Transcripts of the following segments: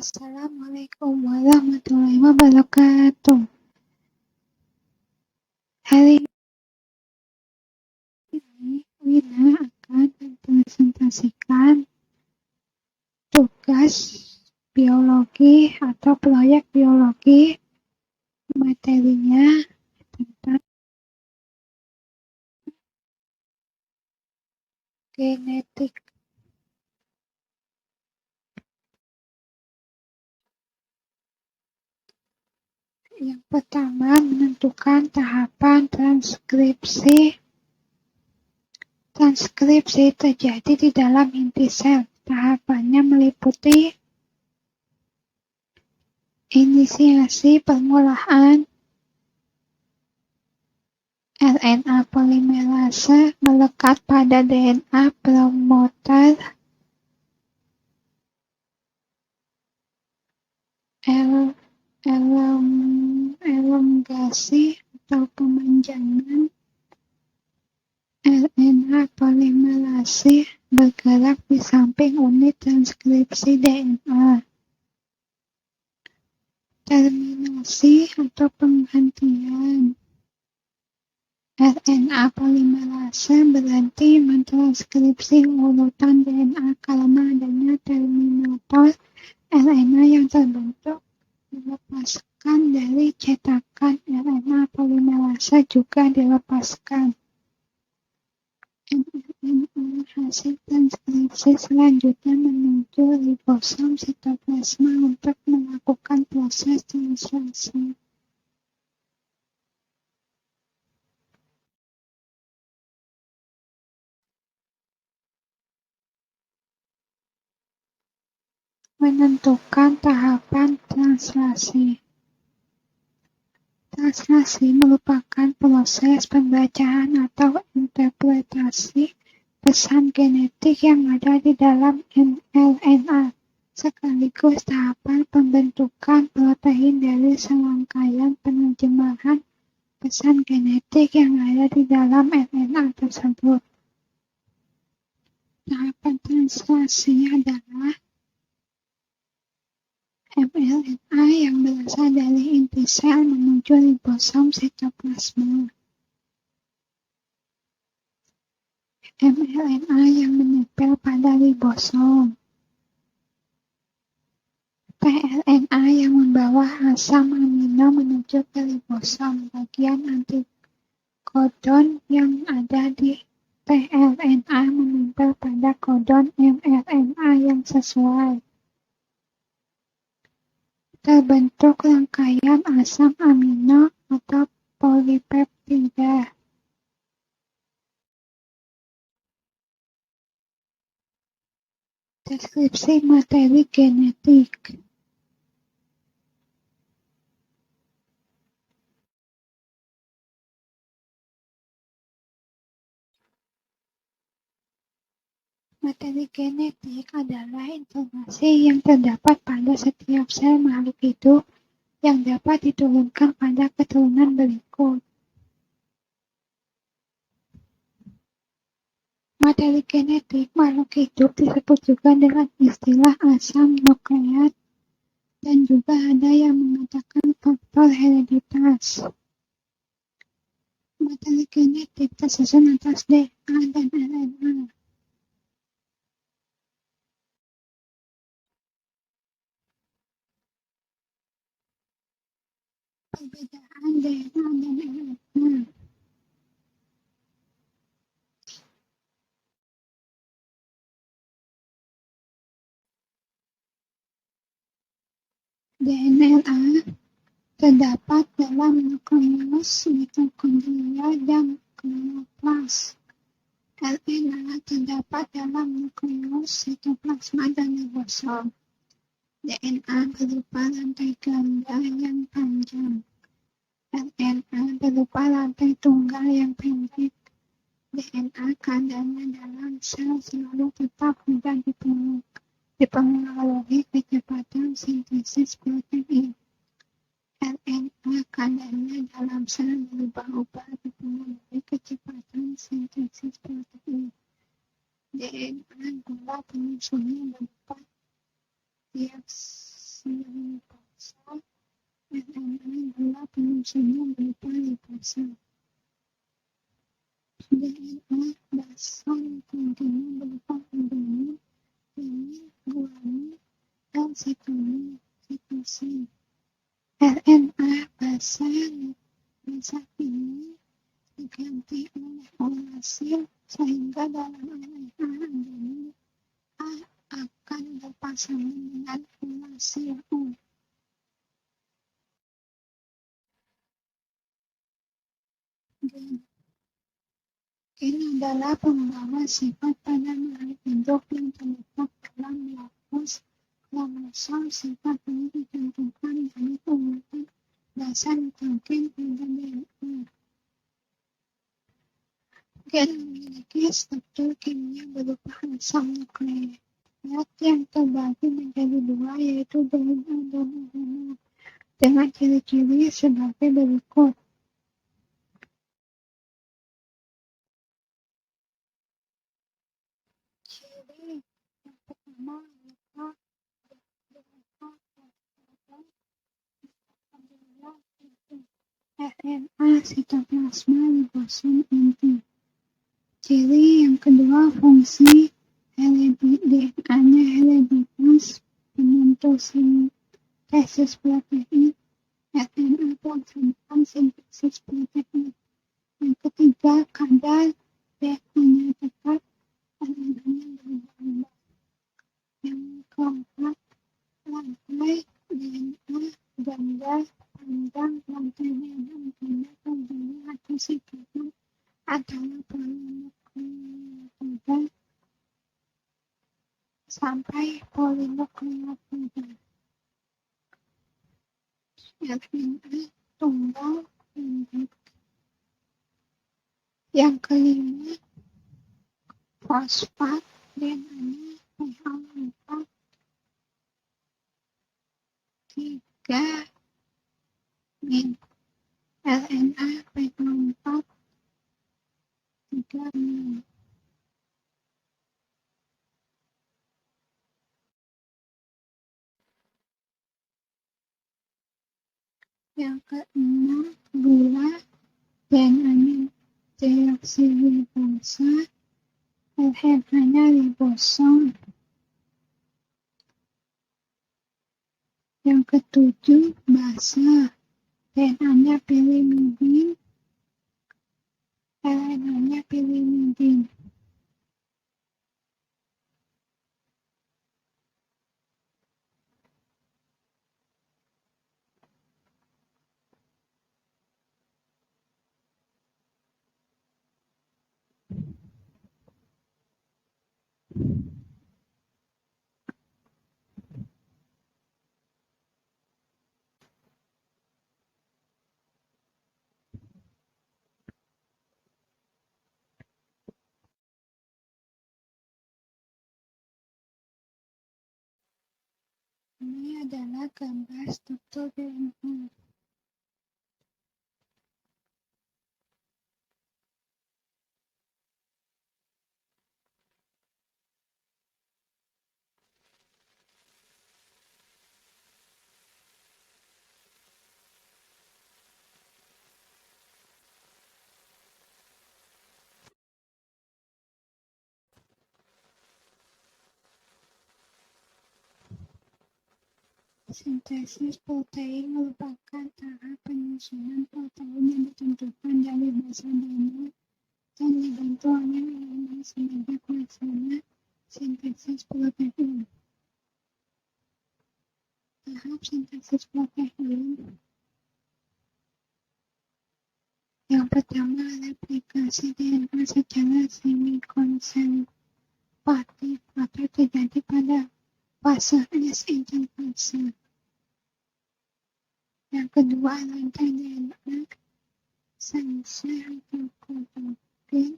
Assalamualaikum warahmatullahi wabarakatuh. Hari ini Wina akan mempresentasikan tugas biologi atau proyek biologi. Materinya tentang genetik. Yang pertama, menentukan tahapan transkripsi. Transkripsi terjadi di dalam inti sel. Tahapannya meliputi inisiasi permulaan RNA polimerase melekat pada DNA promoter, elongasi atau pemanjangan RNA polimerase bergerak di samping unit transkripsi DNA. Terminasi atau penghentian RNA polimerase berhenti mentranskripsi urutan DNA karena adanya terminator RNA yang terbentuk dilepaskan dari cetakan RNA polimerase juga dilepaskan. mRNA hasil transkripsi selanjutnya menuju ribosom sitoplasma untuk melakukan proses translasi. Menentukan tahapan translasi. Translasi merupakan proses pembacaan atau interpretasi pesan genetik yang ada di dalam mRNA, sekaligus tahapan pembentukan protein dari serangkaian penerjemahan pesan genetik yang ada di dalam RNA tersebut. Tahapan translasi adalah mRNA yang berasal dari inti sel menuju ribosom sitoplasma. mRNA yang menempel pada ribosom. tRNA yang membawa asam amino menuju ke ribosom. Bagian antikodon yang ada di tRNA menempel pada kodon mRNA yang sesuai. Terbentuk rangkaian asam amino atau polipeptida. Deskripsi materi genetik. Materi genetik adalah informasi yang terdapat pada setiap sel makhluk hidup yang dapat diturunkan pada keturunan berikut. Materi genetik makhluk hidup disebut juga dengan istilah asam nukleat dan juga ada yang mengatakan faktor hereditas. Materi genetik tersusun atas DNA dan RNA. Perbedaan DNA dan RNA. DNA terdapat dalam nukleus mitokondria dan kloroplas. RNA terdapat dalam nukleus sitoplasma dan ribosom. DNA berupa rantai ganda yang panjang. RNA berupa rantai tunggal yang pendek. DNA kadarnya dalam sel selalu tetap mudah dipengaruhi kecepatan sintesis protein. RNA kadarnya dalam sel berubah-ubah dipengaruhi kecepatan sintesis protein. DNA gula penyusunnya berupa ribosa, RNA adalah penyusunnya berupa ribosa. DNA basal intinya berupa adenin, timin, guanin, dan sitosin. RNA basal ini diganti oleh urasil sehingga dalam RNA adenin A akan berpasangan dengan urasil U. Gen adalah pembawa sifat pada makhluk hidup yang terletak dalam lokus kromosom. Sifat ini ditentukan dari urutan dasar nitrogen pada DNA. Gen memiliki struktur kimia berupa asam nukleat yang terbagi menjadi dua, yaitu DNA dan RNA, dengan ciri-ciri sebagai berikut. Ciri yang pertama adalah RNA sitoplasma ribosom inti. Ciri yang kedua, fungsi DNA-nya hereditas penentu sintesis protein. RNA pelaksana sintesis protein. Yang ketiga, kadar DNA tetap, RNA-nya berubah-ubah. Yang keempat, rantai DNA ganda panjang. Rantai DNA ganda panjangnya atau singkatan adalah polinukleotida sampai polinukleotida. RNA tunggal pendek. Yang kelima, fosfat DNA pH 4, 3 min. RNA pH 4, 3 min. Yang keenam, gula DNA deoksiribosa, RNA-nya ribosom. Yang ketujuh, basa DNA-nya pirimidin, RNA-nya pirimidin. Ini adalah gambar struktur DNA. Sintesis protein merupakan tahap penyusunan protein yang ditentukan dari basa DNA dan dibantu oleh RNA sebagai pelaksana sintesis protein. Tahap sintesis protein yang pertama, replikasi DNA secara semi-konservatif atau terjadi pada fase S interfase. Yang kedua, rantai DNA sensor atau protein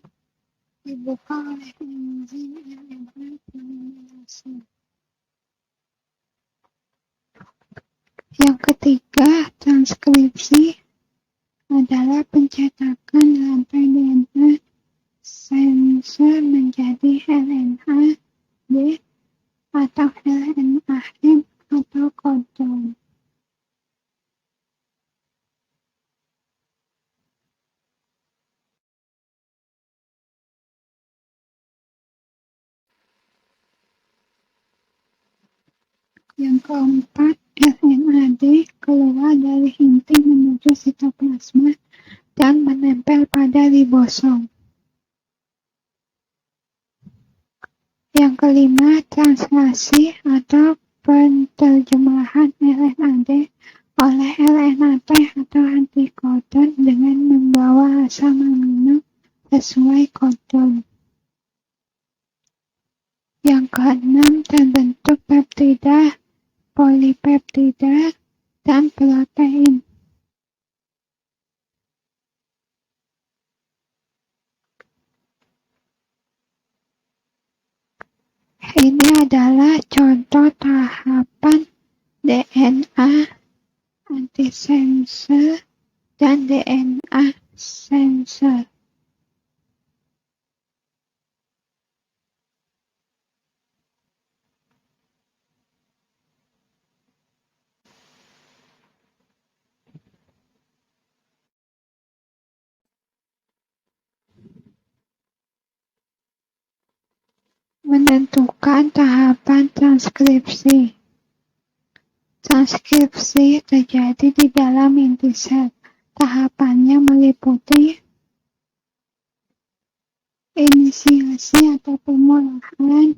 dibuka oleh enzim RNA polimerase. Yang ketiga, transkripsi adalah pencetakan rantai DNA sensor menjadi RNA D atau RNA M atau kode Yang keempat, RNAD keluar dari inti menuju sitoplasma dan menempel pada ribosom. Yang kelima, translasi atau penerjemahan RNAD oleh RNA-T atau antikodon dengan membawa asam amino sesuai kodon. Yang keenam, terbentuk peptida, polipeptida, dan protein. Ini adalah contoh tahapan DNA antisense dan DNA sensor. Menentukan tahapan transkripsi. Transkripsi terjadi di dalam inti sel. Tahapannya meliputi inisiasi atau pemulahan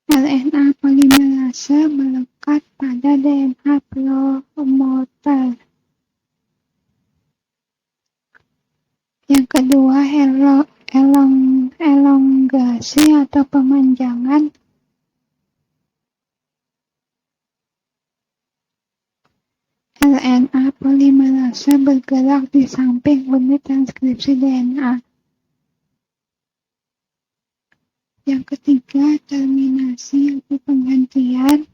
RNA polimerase melekat pada DNA promoter. Yang kedua, elongasi atau pemanjangan RNA polimerase bergerak di samping unit transkripsi DNA. Yang ketiga, terminasi atau penghentian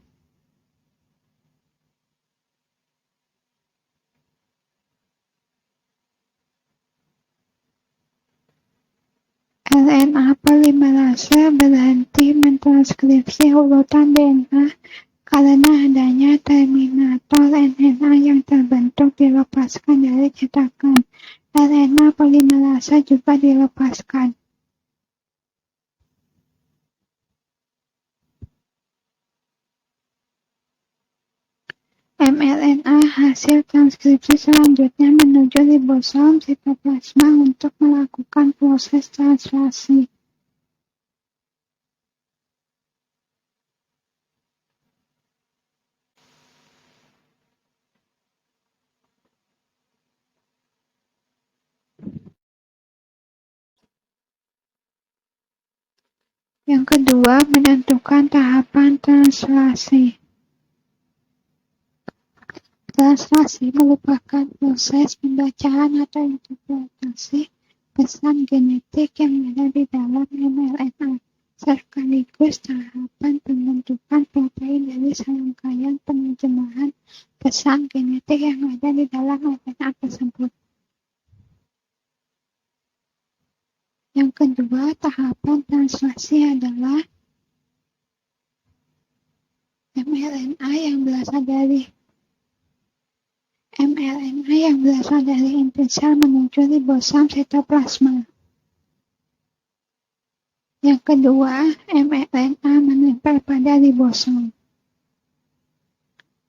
RNA polimerase berhenti mentranskripsi urutan DNA karena adanya terminator RNA yang terbentuk dilepaskan dari cetakan. RNA polimerase juga dilepaskan. mRNA hasil transkripsi selanjutnya menuju ribosom sitoplasma untuk melakukan proses translasi. Yang kedua, menentukan tahapan translasi. Translasi merupakan proses pembacaan atau interpretasi pesan genetik yang ada di dalam mRNA, sekaligus tahapan pembentukan protein dari serangkaian penerjemahan pesan genetik yang ada di dalam RNA tersebut. Yang kedua, tahapan translasi adalah mRNA yang berasal dari inti sel menuju ribosom sitoplasma. Yang kedua, mRNA menempel pada ribosom.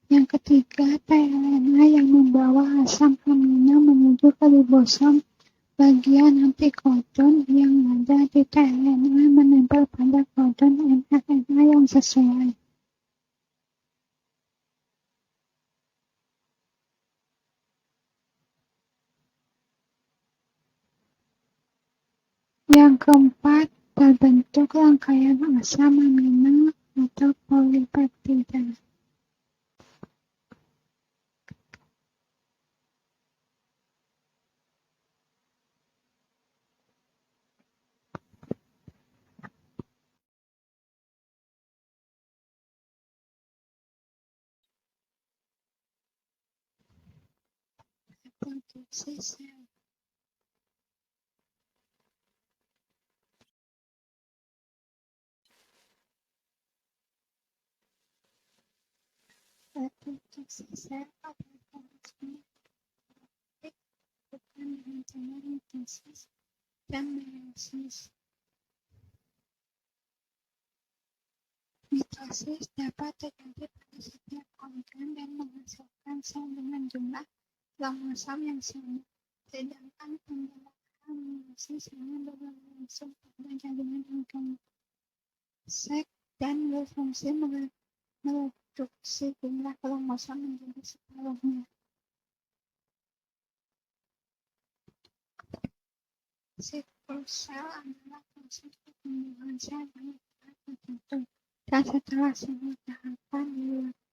Yang ketiga, tRNA yang membawa asam amino menuju ke ribosom. Bagian antikodon yang ada di tRNA menempel pada kodon mRNA yang sesuai. Yang keempat, terbentuk rangkaian asam amino atau polipeptida. Reproduksi sel. Reproduksi sel pada mekanisme genetik bukan dengan cara mitosis dan meiosis. Mitosis dapat terjadi pada setiap organ dan menghasilkan sel dengan jumlah kromosom yang sama, sedangkan pembelahan meiosis hanya berlangsung pada jaringan organ seks dan berfungsi mereduksi jumlah kromosom menjadi separuhnya. Siklus sel adalah proses pertumbuhan sel dalam tahap tertentu, dan setelah semua tahapan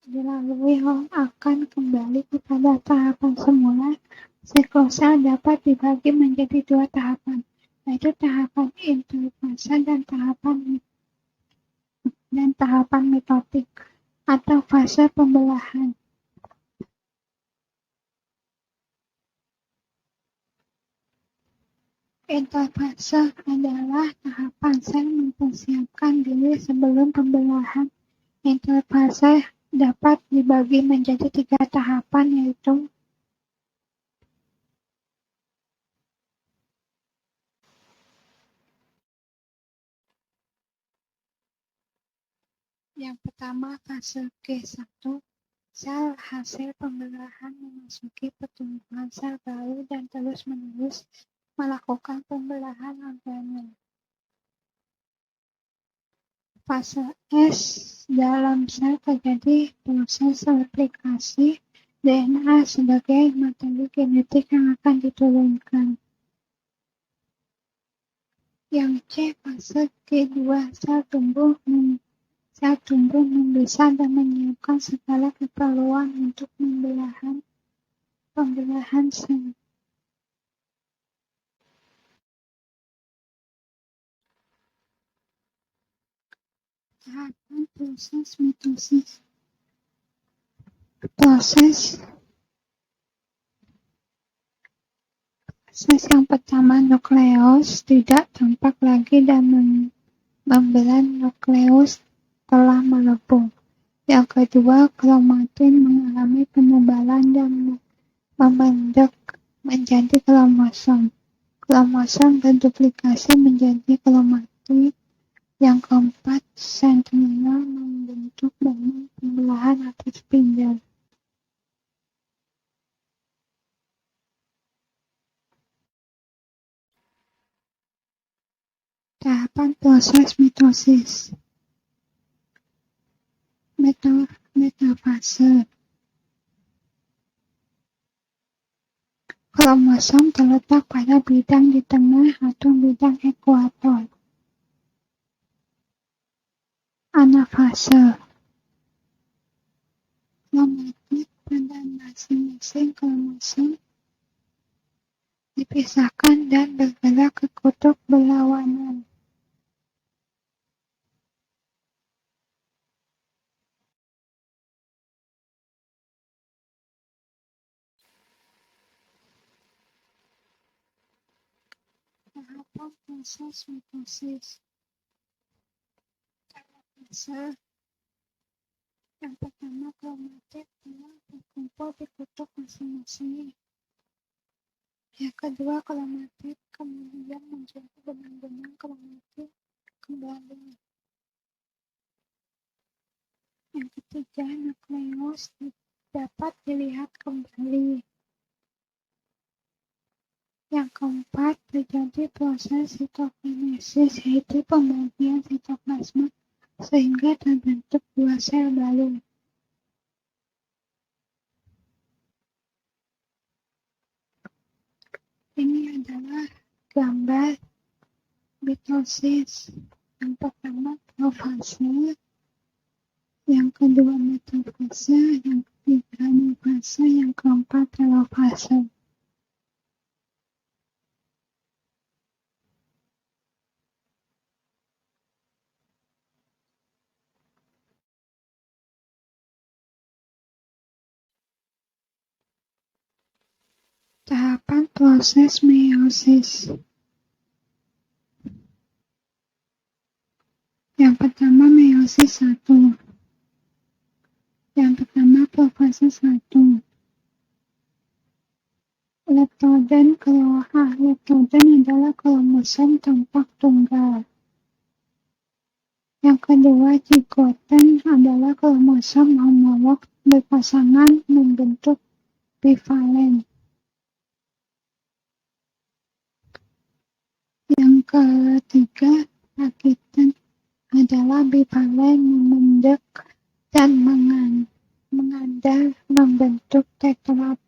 dilalui akan kembali kepada tahapan semula. Siklus sel dapat dibagi menjadi dua tahapan, yaitu tahapan interfase dan tahapan mitotik atau fase pembelahan. Interfase adalah tahapan sel mempersiapkan diri sebelum pembelahan. Interfase dapat dibagi menjadi 3 tahapan, yaitu yang pertama fase G1, sel hasil pembelahan memasuki pertumbuhan sel baru dan terus-menerus melakukan pembelahan organel. Fase S, dalam sel terjadi proses replikasi DNA sebagai materi genetik yang akan diturunkan. Yang C, fase G2, sel tumbuh membesar dan menyiapkan segala keperluan untuk pembelahan sel. Tahapan proses mitosis. Proses yang pertama, nukleus tidak tampak lagi dan membran nukleus telah melepuh. Yang kedua, kromatin mengalami penebalan dan membentuk menjadi kromosom. Kromosom berduplikasi menjadi kromatid. Yang keempat, sentromere membentuk benang pembelahan atas spindel. Tahapan proses mitosis. Metafase. Kromosom terletak pada bidang di tengah atau bidang ekuator. Anafase. Kromatid pada masing-masing kromosom dipisahkan dan bergerak ke kutub berlawanan. Tahapan proses mitosis. Fase yang pertama, kromatid telah berkumpul di kutub masing-masing. Yang kedua, kromatid kemudian menjadi benang-benang kromatid kembali. Yang ketiga, nukleus dapat dilihat kembali. Yang keempat, terjadi proses sitokinesis, yaitu pembagian sitoplasma sehingga terbentuk 2 sel baru. Ini adalah gambar mitosis. Yang pertama, profase. Yang kedua, metafase. Yang ketiga, anafase. Yang keempat, telofase. Tahapan proses meiosis. Yang pertama, meiosis 1. Yang pertama, profase 1. Leptoden adalah kromosom tampak tunggal. Yang kedua, zigoten adalah kromosom homolog berpasangan membentuk bivalen. Yang ketiga, rakitan adalah bivalen memendek dan mengandar membentuk tetrad.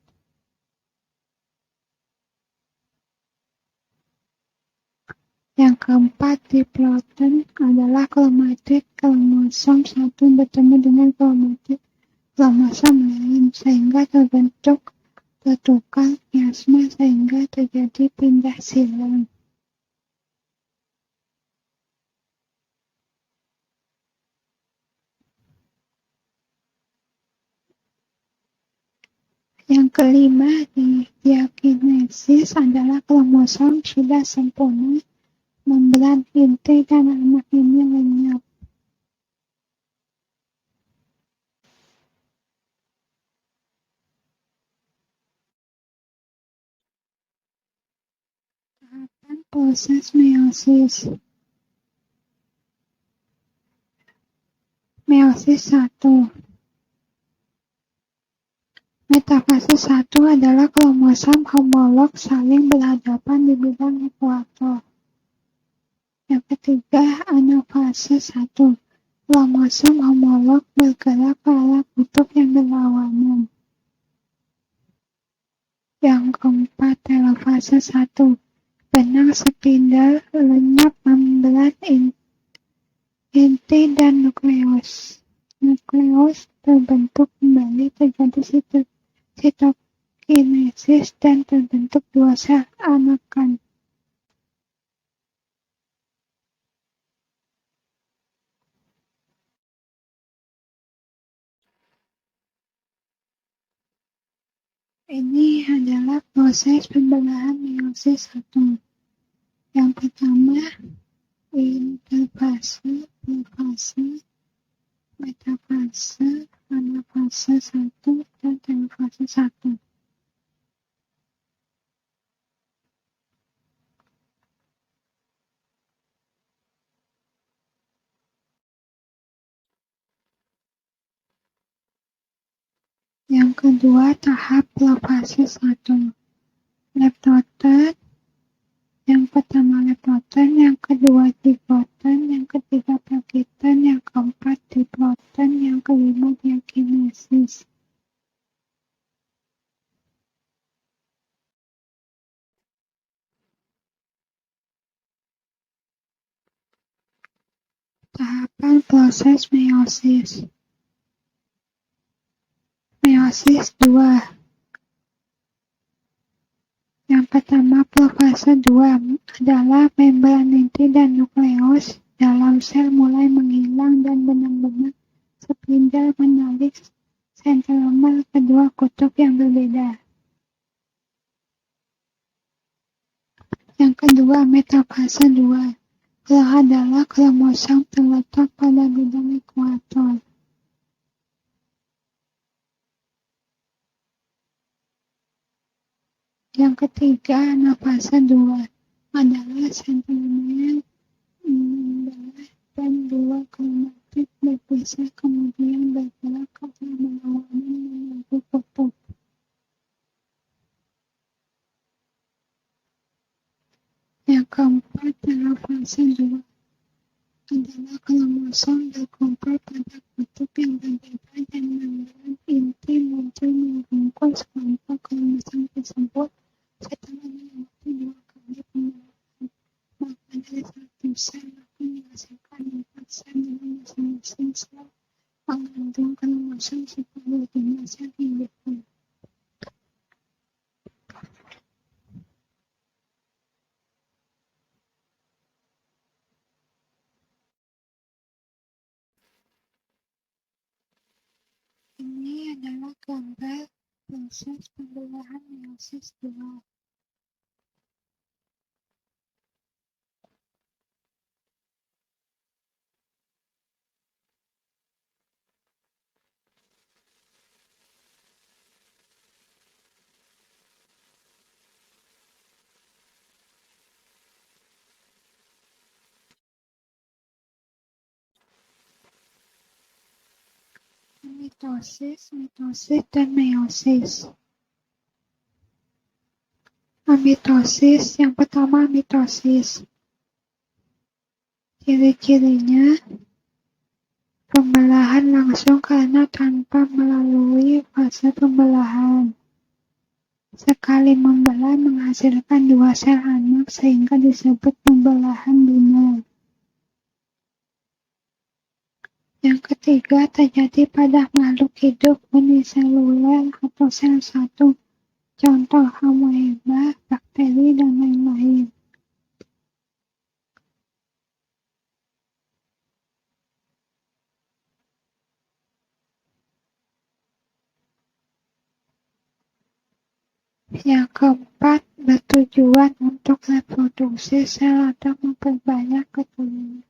Yang keempat, diploiden adalah kromatit kromosom satu bertemu dengan kromatit kromosom lain sehingga terbentuk pertukaran kiasma sehingga terjadi pindah silang. Yang kelima, diakinesis adalah kromosom sudah sempurna, membran inti dan anak ini lenyap. Tahapan proses meiosis. Meiosis 1. Metafase 1 adalah kromosom homolog saling berhadapan di bidang ekuator. Yang ketiga, anafase 1. Kromosom homolog bergerak ke arah kutub yang berlawanan. Yang keempat, telofase 1. Benang spindel lenyap membran inti dan nukleus. Nukleus terbentuk kembali, terjadi sitokinesis dan terbentuk dua sel anakan. Ini adalah proses pembelahan meiosis 1. Yang pertama, interfase, profase, metafase, anafase 1, dan telofase 1. Yang kedua, tahap profase 1. Leptoten. Yang pertama leptoten, yang kedua zigoten, yang ketiga prakiten, yang keempat diploiden, yang kelima diakinesis. Tahapan proses meiosis. Meiosis 2. Yang pertama, profase 2 adalah membran inti dan nukleus dalam sel mulai menghilang dan benar-benar spindel menarik sentromer kedua kutub yang berbeda. Yang kedua, metafase 2 adalah kromosom terletak pada bidang ekuator. Yang ketiga, anafase 2 adalah sentromer membelah dan dua kromatit berpisah kemudian bergerak ke arah berlawanan menuju kutub. Yang keempat, telofase 2 adalah kromosom berkumpul pada kutub yang berbeda dan membran inti muncul membungkus kelompok kromosom tersebut setelah melewati dua kali pembelahan. Maka dari satu sel akan menghasilkan 4 sel dengan masing-masing sel mengandung kromosom separuh jumlah sel induknya. Ini adalah gambar proses pembelahan meiosis 2. mitosis, dan meiosis. Mitosis, yang pertama mitosis. Ciri-cirinya, pembelahan langsung karena tanpa melalui fase pembelahan. Sekali membelah menghasilkan 2 sel anak sehingga disebut pembelahan binar. Yang ketiga, terjadi pada makhluk hidup uniseluler atau sel satu, contoh amoeba, bakteri, dan lain-lain. Yang keempat, bertujuan untuk reproduksi sel atau memperbanyak keturunan.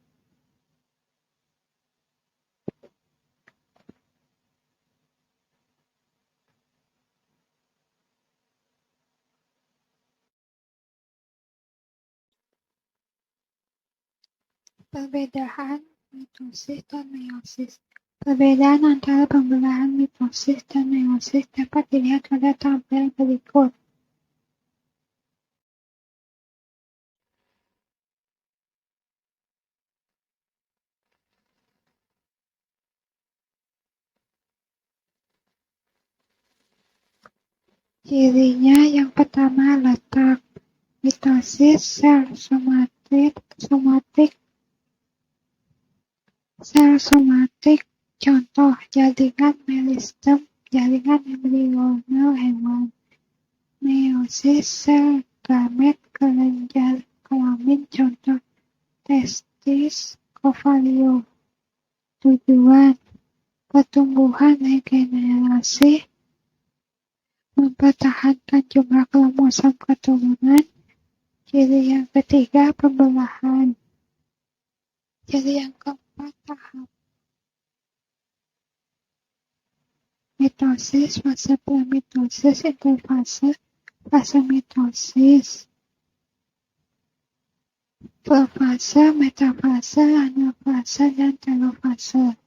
Perbedaan mitosis dan meiosis. Perbedaan antara pembelahan mitosis dan meiosis dapat dilihat pada tabel berikut. Cirinya yang pertama, letak. Mitosis sel somatik, contoh jaringan meristem, jaringan embrional hewan. Meiosis sel gamet kelenjar kelamin, contoh testis, ovario. Tujuan, pertumbuhan regenerasi, mempertahankan jumlah kromosom keturunan. Ciri yang ketiga, pembelahan. Ciri yang keempat, tahap. Mitosis, fase premitosis, interfase, fase mitosis. Profase, metafase, anafase, dan telofase.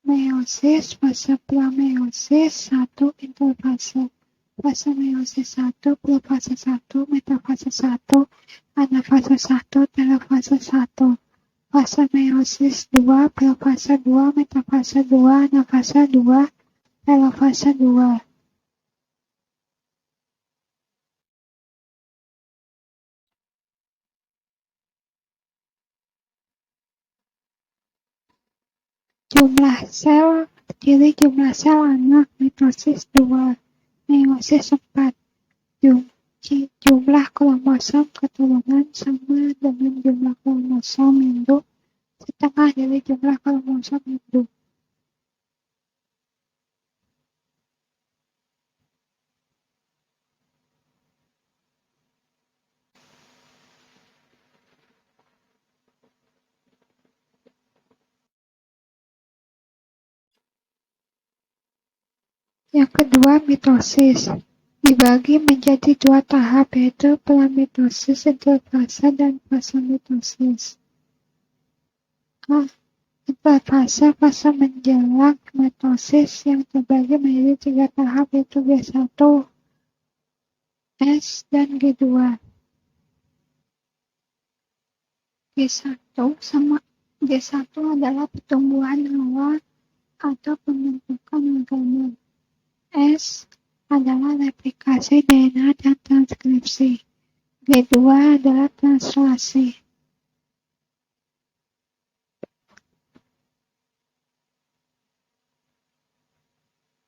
Meiosis, fase prameiosis, 1, interfase. Fase meiosis 1, profase 1, metafase 1, anafase 1, telofase 1. Fase meiosis 2, profase 2, metafase 2, anafase 2, telofase 2. Jumlah sel, ciri jumlah sel anak, mitosis 2, meiosis 4. Jumlah kromosom keturunan sama dengan jumlah kromosom induk, setengah dari jumlah kromosom induk. Yang kedua, mitosis. Dibagi menjadi 2 tahap, yaitu pramitosis, interfase, dan fase mitosis. Interfase, fase menjelang mitosis yang terbagi menjadi 3 tahap, yaitu G1, S, dan G2. G1 adalah pertumbuhan awal atau pembentukan organel. S adalah replikasi DNA dan transkripsi. G2 adalah translasi.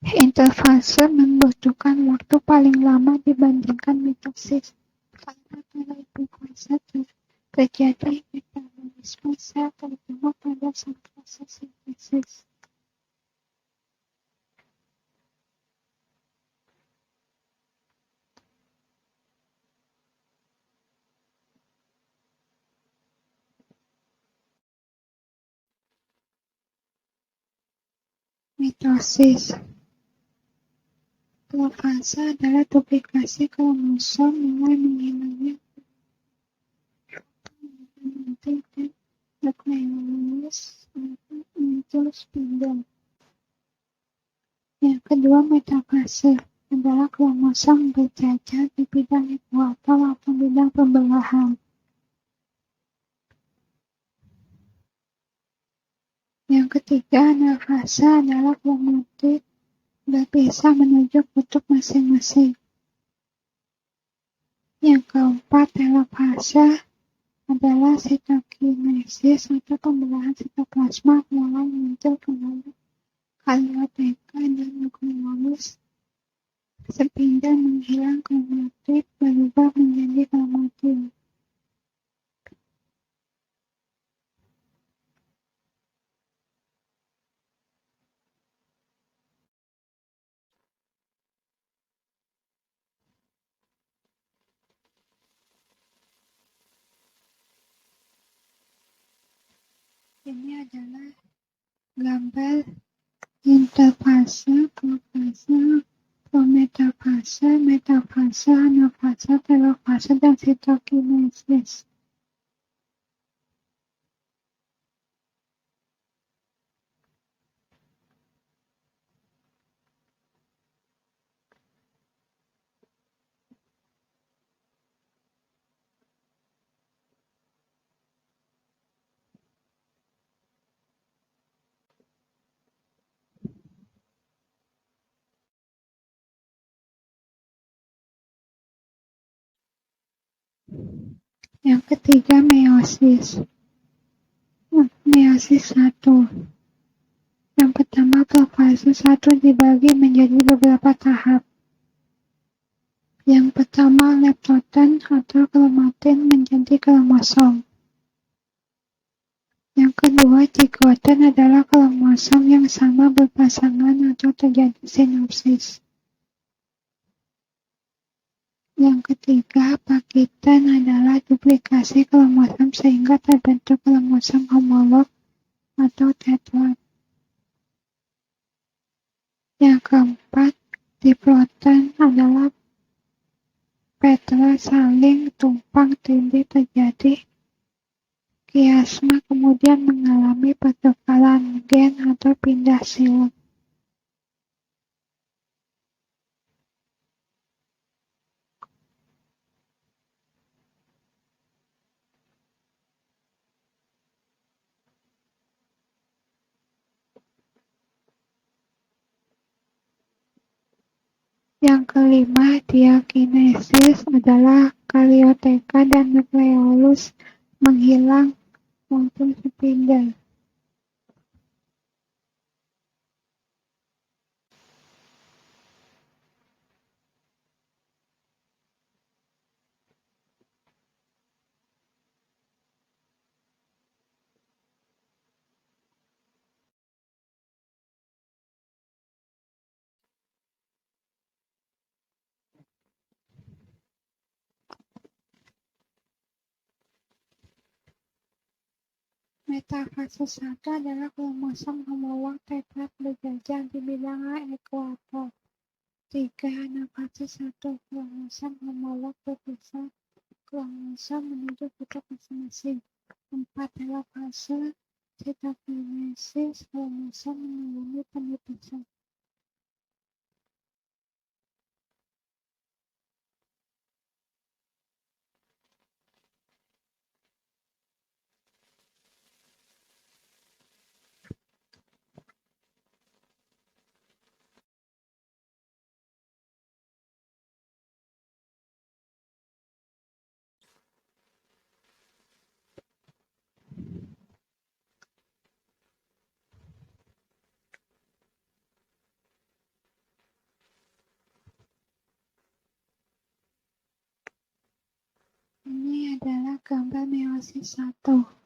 Interfase membutuhkan waktu paling lama dibandingkan mitosis, karena pada interfase terjadi metabolisme sel terutama pada fase sintesis. Mitosis. Profase adalah duplikasi kromosom mulai menghilangnya nanti dan nukleolus muncul spindel. kedua, metafase adalah kromosom bercacar di bidang ekuator atau bidang pembelahan. Yang ketiga, anafase adalah kromatit berpisah menuju kutub masing-masing. Yang keempat, telofase adalah sitokinesis atau pembelahan sitoplasma mulai muncul kembali karioteka dan nukleolus. Sepindah menghilang kromatit berubah menjadi kromatin. Ini adalah gambar interfase, profase, prometafase, metafase, anafase, telofase, dan sitokinesis. Yang ketiga, meiosis. Meiosis 1. Yang pertama, profase 1 dibagi menjadi beberapa tahap. Yang pertama, leptoten atau kromatin menjadi kromosom. Yang kedua, zigoten adalah kromosom yang sama berpasangan atau terjadi sinopsis. Yang ketiga, pakitan adalah duplikasi kromosom sehingga terbentuk kromosom homolog atau tetrad. Yang keempat, diploiden adalah petra saling tumpang tindih terjadi kiasma kemudian mengalami pertukaran gen atau pindah silem. Yang kelima, diakinesis adalah karioteka dan nukleolus menghilang maupun sepindah. Metafase 1 adalah kromosom homolog tetrad berjajar di bidang ekuator. 3. Anafase 1. Kromosom homolog berpisah kromosom menuju kutub masing-masing. 4. Telofase sitokinesis kromosom mengalami penipisan. Ini adalah gambar meiosis 1.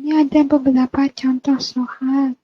Ini ada beberapa contoh soal.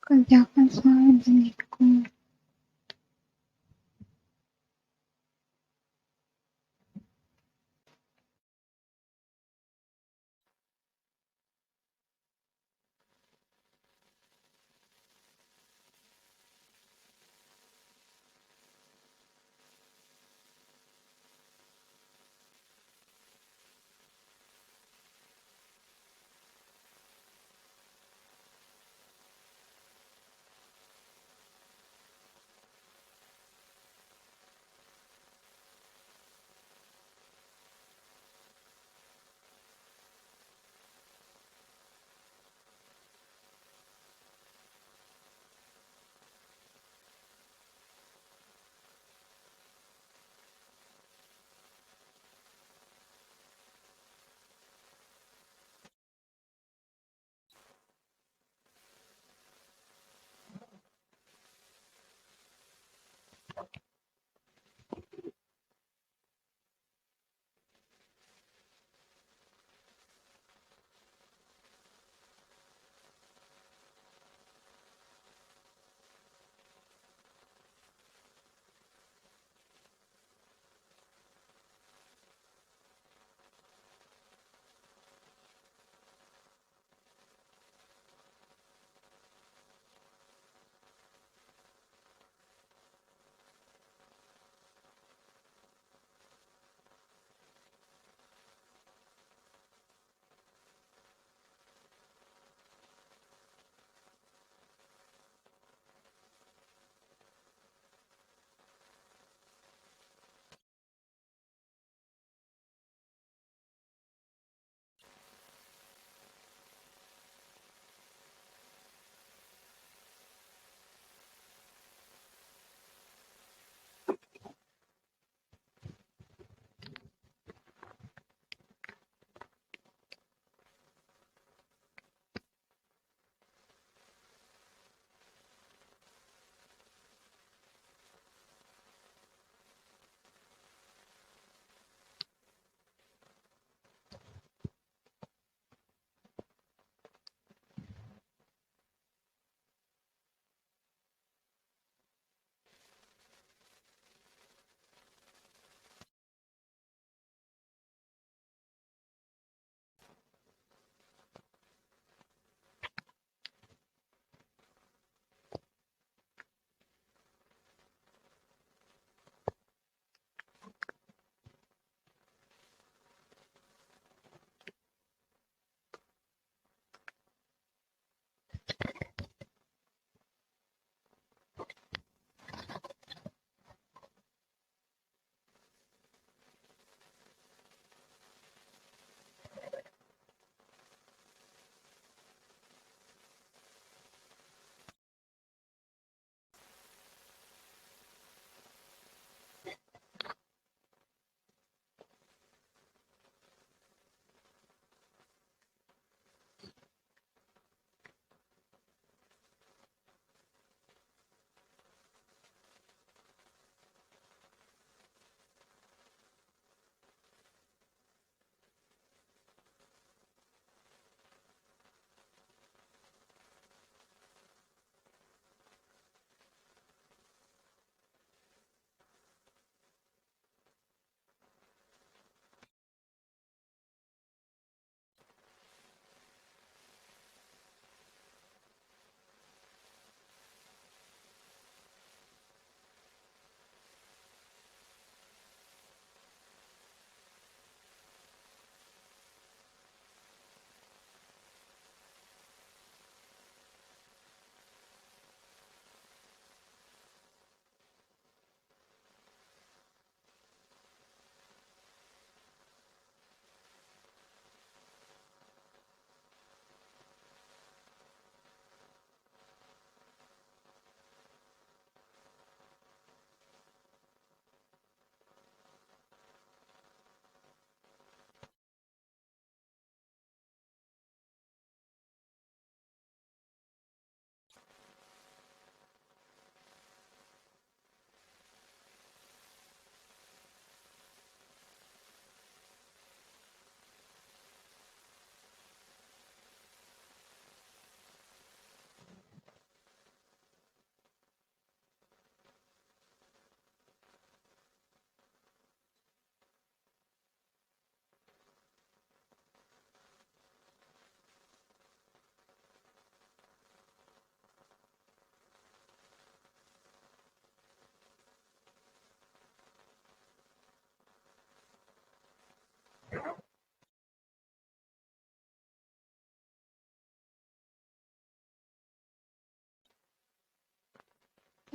Kerjakan soal berikut.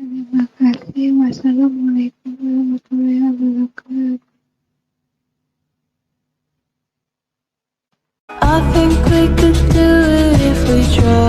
Terima kasih. Wassalamualaikum warahmatullahi wabarakatuh. I think we could do it if we try.